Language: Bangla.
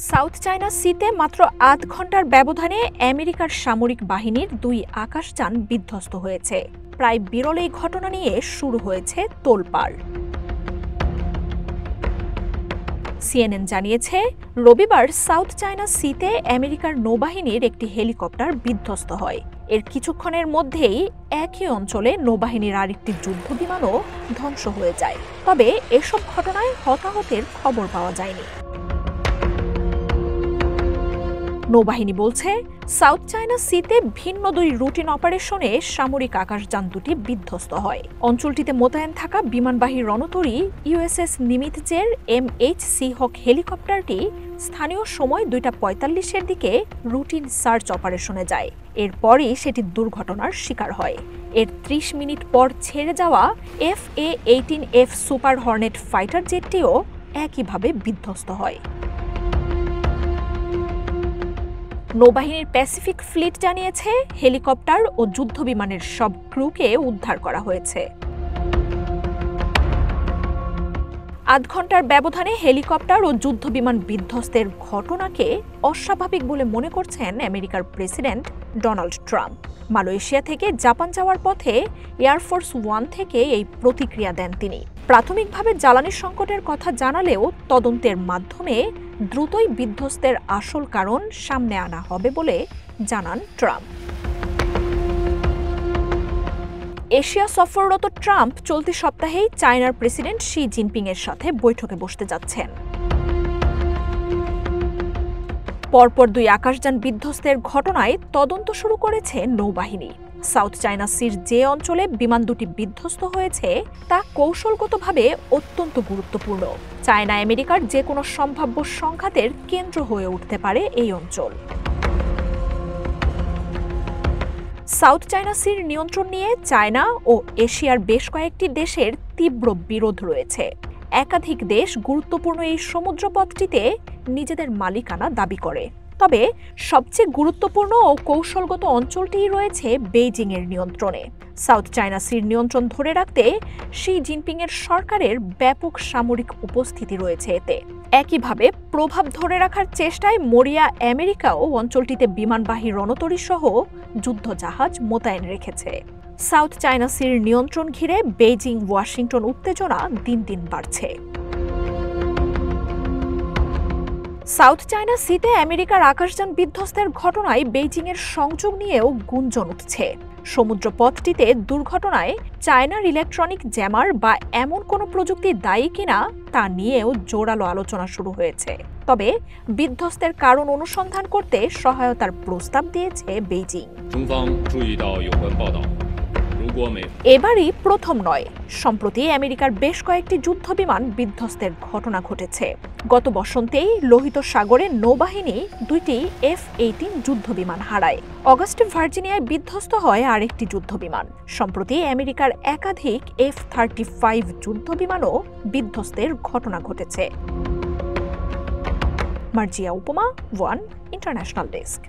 সাউথ চায়না সিতে মাত্র আধ ঘন্টার ব্যবধানে আমেরিকার সামরিক বাহিনীর ২ আকাশযান বিধ্বস্ত হয়েছে। প্রায় বিরল এই ঘটনা নিয়ে শুরু হয়েছে তোলপাড়। সিএনএন জানিয়েছে, রবিবার সাউথ চায়না সিতে আমেরিকার নৌবাহিনীর একটি হেলিকপ্টার বিধ্বস্ত হয়। এর কিছুক্ষণের মধ্যেই একই অঞ্চলে নৌবাহিনীর আরেকটি যুদ্ধবিমানও ধ্বংস হয়ে যায়। তবে এসব ঘটনায় হতাহতের খবর পাওয়া যায়নি। নৌবাহিনী বলছে, সাউথ চায়না সিতে ভিন্ন ২ রুটিন অপারেশনে সামরিক আকাশযান দুটি বিধ্বস্ত হয়। অঞ্চলটিতে মোতায়েন থাকা বিমানবাহী রণতরী ইউএসএস নিমিৎজের MH সিহক হেলিকপ্টারটি স্থানীয় সময় ২টা ৪৫-এর দিকে রুটিন সার্চ অপারেশনে যায়। এরপরই সেটি দুর্ঘটনার শিকার হয়। এর ৩০ মিনিট পর ছেড়ে যাওয়া FA-18F সুপার হর্নেট ফাইটার জেটটিও একইভাবে বিধ্বস্ত হয়। নৌবাহিনীর প্যাসিফিক ফ্লিট জানিয়েছে, হেলিকপ্টার ও যুদ্ধবিমানের সব ক্রুকে উদ্ধার করা হয়েছে। আধ ঘন্টার ব্যবধানে হেলিকপ্টার ও যুদ্ধবিমান বিধ্বস্তের ঘটনাকে অস্বাভাবিক বলে মনে করছেন আমেরিকার প্রেসিডেন্ট ডোনাল্ড ট্রাম্প। মালয়েশিয়া থেকে জাপান যাওয়ার পথে এয়ারফোর্স ওয়ান থেকে এই প্রতিক্রিয়া দেন তিনি। প্রাথমিকভাবে জ্বালানি সংকটের কথা জানালেও তদন্তের মাধ্যমে দ্রুতই বিধ্বস্তের আসল কারণ সামনে আনা হবে বলে জানান ট্রাম্প। এশিয়া সফররত ট্রাম্প চলতি সপ্তাহেই চায়নার প্রেসিডেন্ট শি জিনপিং এর সাথে বৈঠকে বসতে যাচ্ছেন। পরপর ২ আকাশযান বিধ্বস্তের ঘটনায় তদন্ত শুরু করেছে নৌবাহিনী। সাউথ চায়না সির যে অঞ্চলে বিমান দুটি বিধ্বস্ত হয়েছে তা কৌশলগতভাবে অত্যন্ত গুরুত্বপূর্ণ। চায়না আমেরিকার যে কোনো সম্ভাব্য সংঘাতের কেন্দ্র হয়ে উঠতে পারে এই অঞ্চল। সাউথ চায়না সির নিয়ন্ত্রণ নিয়ে চায়না ও এশিয়ার বেশ কয়েকটি দেশের তীব্র বিরোধ রয়েছে। একাধিক দেশ গুরুত্বপূর্ণ এই সমুদ্রপথটিতে নিজেদের মালিকানা দাবি করে। তবে সবচেয়ে গুরুত্বপূর্ণ ও কৌশলগত অঞ্চলটিই রয়েছে বেইজিংয়ের নিয়ন্ত্রণে। সাউথ চায়না সির নিয়ন্ত্রণ ধরে রাখতে শি জিনপিংয়ের সরকারের ব্যাপক সামরিক উপস্থিতি রয়েছে এতে। একইভাবে প্রভাব ধরে রাখার চেষ্টায় মরিয়া আমেরিকাও অঞ্চলটিতে বিমানবাহী রণতরী সহ যুদ্ধজাহাজ মোতায়েন রেখেছে। সাউথ চায়না সির নিয়ন্ত্রণ ঘিরে বেইজিং ওয়াশিংটন উত্তেজনা দিন দিন বাড়ছে। সাউথ চায়না সিতে আমেরিকার আকাশযান বিধ্বস্তের ঘটনায় বেইজিংয়ের সংযোগ নিয়েও গুঞ্জন উঠছে। সমুদ্রপথটিতে দুর্ঘটনায় চায়নার ইলেকট্রনিক জ্যামার বা এমন কোনো প্রযুক্তি দায়ী কিনা তা নিয়েও জোরালো আলোচনা শুরু হয়েছে। তবে বিধ্বস্তের কারণ অনুসন্ধান করতে সহায়তার প্রস্তাব দিয়েছে বেইজিং। এবারই প্রথম নয়, সম্প্রতি আমেরিকার বেশ কয়েকটি যুদ্ধবিমান বিধ্বস্তের ঘটনা ঘটেছে। গত বসন্তেই লোহিত সাগরে নৌবাহিনী ২টি F-18 যুদ্ধবিমান হারায়। অগাস্টে ভার্জিনিয়ায় বিধ্বস্ত হয় আরেকটি যুদ্ধবিমান। সম্প্রতি আমেরিকার একাধিক F-35 যুদ্ধবিমানও বিধ্বস্তের ঘটনা ঘটেছে। মার্জিয়া উপমা, ওয়ান ইন্টারন্যাশনাল ডেস্ক।